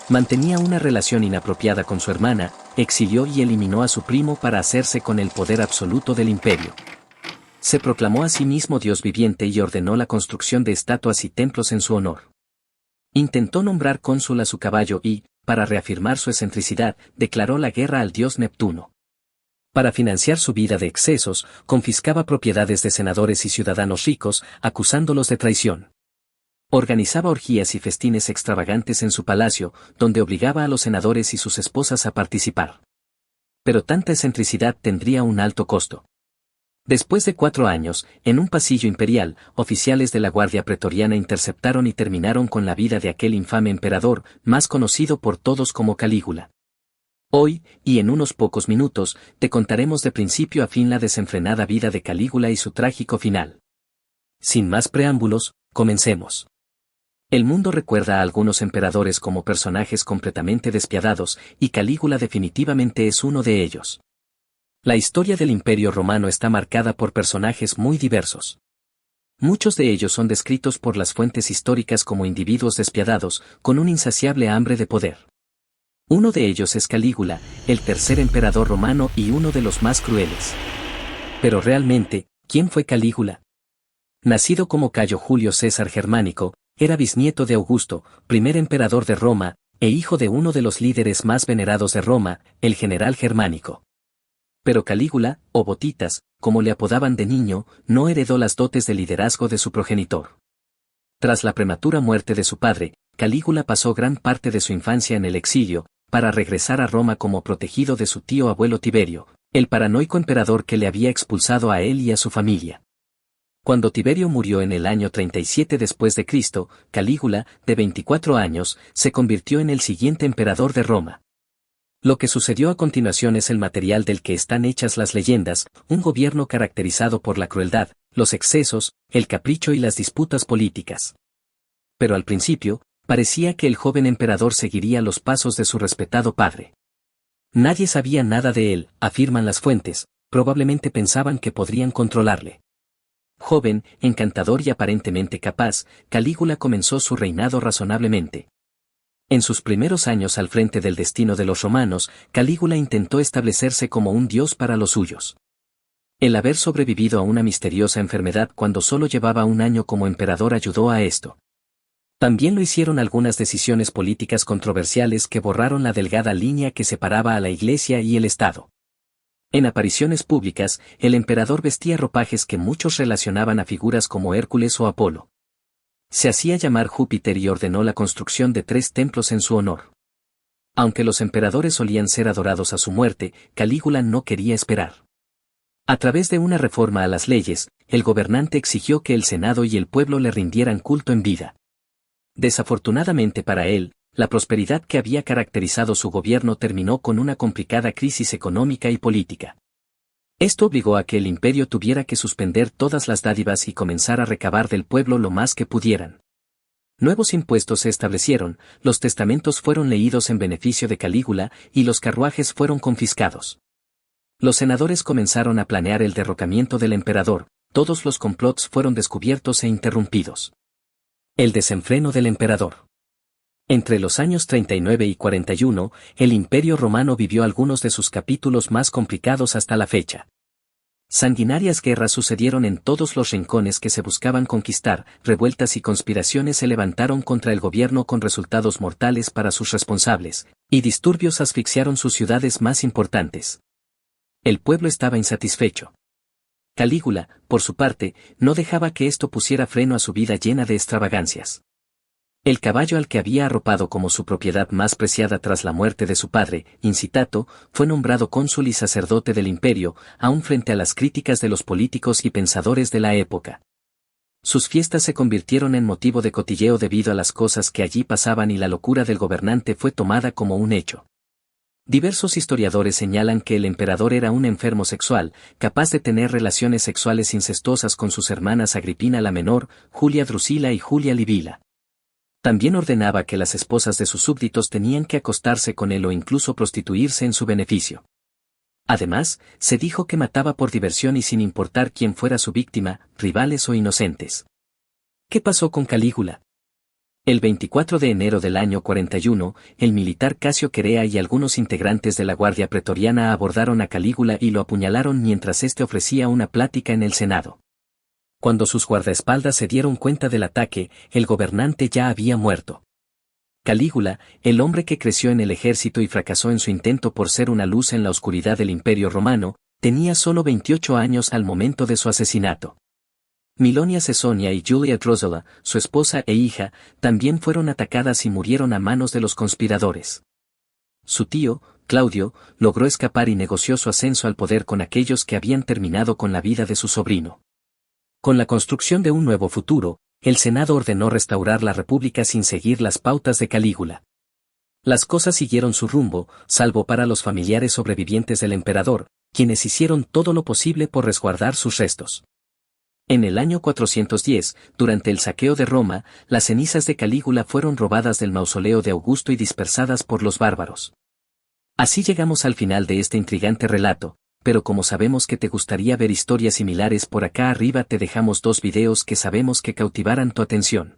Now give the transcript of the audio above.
Mantenía una relación inapropiada con su hermana, exilió y eliminó a su primo para hacerse con el poder absoluto del imperio. Se proclamó a sí mismo Dios viviente y ordenó la construcción de estatuas y templos en su honor. Intentó nombrar cónsul a su caballo y, para reafirmar su excentricidad, declaró la guerra al dios Neptuno. Para financiar su vida de excesos, confiscaba propiedades de senadores y ciudadanos ricos, acusándolos de traición. Organizaba orgías y festines extravagantes en su palacio, donde obligaba a los senadores y sus esposas a participar. Pero tanta excentricidad tendría un alto costo. Después de 4 años, en un pasillo imperial, oficiales de la Guardia Pretoriana interceptaron y terminaron con la vida de aquel infame emperador, más conocido por todos como Calígula. Hoy, y en unos pocos minutos, te contaremos de principio a fin la desenfrenada vida de Calígula y su trágico final. Sin más preámbulos, comencemos. El mundo recuerda a algunos emperadores como personajes completamente despiadados, y Calígula definitivamente es uno de ellos. La historia del Imperio Romano está marcada por personajes muy diversos. Muchos de ellos son descritos por las fuentes históricas como individuos despiadados, con un insaciable hambre de poder. Uno de ellos es Calígula, el tercer emperador romano y uno de los más crueles. Pero realmente, ¿quién fue Calígula? Nacido como Cayo Julio César Germánico, era bisnieto de Augusto, primer emperador de Roma, e hijo de uno de los líderes más venerados de Roma, el general Germánico. Pero Calígula, o Botitas, como le apodaban de niño, no heredó las dotes de liderazgo de su progenitor. Tras la prematura muerte de su padre, Calígula pasó gran parte de su infancia en el exilio, para regresar a Roma como protegido de su tío abuelo Tiberio, el paranoico emperador que le había expulsado a él y a su familia. Cuando Tiberio murió en el año 37 después de Cristo, Calígula, de 24 años, se convirtió en el siguiente emperador de Roma. Lo que sucedió a continuación es el material del que están hechas las leyendas, un gobierno caracterizado por la crueldad, los excesos, el capricho y las disputas políticas. Pero al principio, parecía que el joven emperador seguiría los pasos de su respetado padre. Nadie sabía nada de él, afirman las fuentes, probablemente pensaban que podrían controlarle. Joven, encantador y aparentemente capaz, Calígula comenzó su reinado razonablemente. En sus primeros años al frente del destino de los romanos, Calígula intentó establecerse como un dios para los suyos. El haber sobrevivido a una misteriosa enfermedad cuando solo llevaba 1 año como emperador ayudó a esto. También lo hicieron algunas decisiones políticas controversiales que borraron la delgada línea que separaba a la Iglesia y el Estado. En apariciones públicas, el emperador vestía ropajes que muchos relacionaban a figuras como Hércules o Apolo. Se hacía llamar Júpiter y ordenó la construcción de 3 templos en su honor. Aunque los emperadores solían ser adorados a su muerte, Calígula no quería esperar. A través de una reforma a las leyes, el gobernante exigió que el Senado y el pueblo le rindieran culto en vida. Desafortunadamente para él, la prosperidad que había caracterizado su gobierno terminó con una complicada crisis económica y política. Esto obligó a que el imperio tuviera que suspender todas las dádivas y comenzar a recabar del pueblo lo más que pudieran. Nuevos impuestos se establecieron, los testamentos fueron leídos en beneficio de Calígula y los carruajes fueron confiscados. Los senadores comenzaron a planear el derrocamiento del emperador, todos los complots fueron descubiertos e interrumpidos. El desenfreno del emperador. Entre los años 39 y 41, el Imperio Romano vivió algunos de sus capítulos más complicados hasta la fecha. Sanguinarias guerras sucedieron en todos los rincones que se buscaban conquistar, revueltas y conspiraciones se levantaron contra el gobierno con resultados mortales para sus responsables, y disturbios asfixiaron sus ciudades más importantes. El pueblo estaba insatisfecho. Calígula, por su parte, no dejaba que esto pusiera freno a su vida llena de extravagancias. El caballo al que había arropado como su propiedad más preciada tras la muerte de su padre, Incitato, fue nombrado cónsul y sacerdote del imperio, aun frente a las críticas de los políticos y pensadores de la época. Sus fiestas se convirtieron en motivo de cotilleo debido a las cosas que allí pasaban y la locura del gobernante fue tomada como un hecho. Diversos historiadores señalan que el emperador era un enfermo sexual, capaz de tener relaciones sexuales incestuosas con sus hermanas Agripina la Menor, Julia Drusila y Julia Livila. También ordenaba que las esposas de sus súbditos tenían que acostarse con él o incluso prostituirse en su beneficio. Además, se dijo que mataba por diversión y sin importar quién fuera su víctima, rivales o inocentes. ¿Qué pasó con Calígula? El 24 de enero del año 41, el militar Casio Querea y algunos integrantes de la Guardia Pretoriana abordaron a Calígula y lo apuñalaron mientras éste ofrecía una plática en el Senado. Cuando sus guardaespaldas se dieron cuenta del ataque, el gobernante ya había muerto. Calígula, el hombre que creció en el ejército y fracasó en su intento por ser una luz en la oscuridad del Imperio Romano, tenía solo 28 años al momento de su asesinato. Milonia Cesonia y Julia Drusilla, su esposa e hija, también fueron atacadas y murieron a manos de los conspiradores. Su tío, Claudio, logró escapar y negoció su ascenso al poder con aquellos que habían terminado con la vida de su sobrino. Con la construcción de un nuevo futuro, el Senado ordenó restaurar la República sin seguir las pautas de Calígula. Las cosas siguieron su rumbo, salvo para los familiares sobrevivientes del emperador, quienes hicieron todo lo posible por resguardar sus restos. En el año 410, durante el saqueo de Roma, las cenizas de Calígula fueron robadas del mausoleo de Augusto y dispersadas por los bárbaros. Así llegamos al final de este intrigante relato, pero como sabemos que te gustaría ver historias similares por acá arriba te dejamos 2 videos que sabemos que cautivarán tu atención.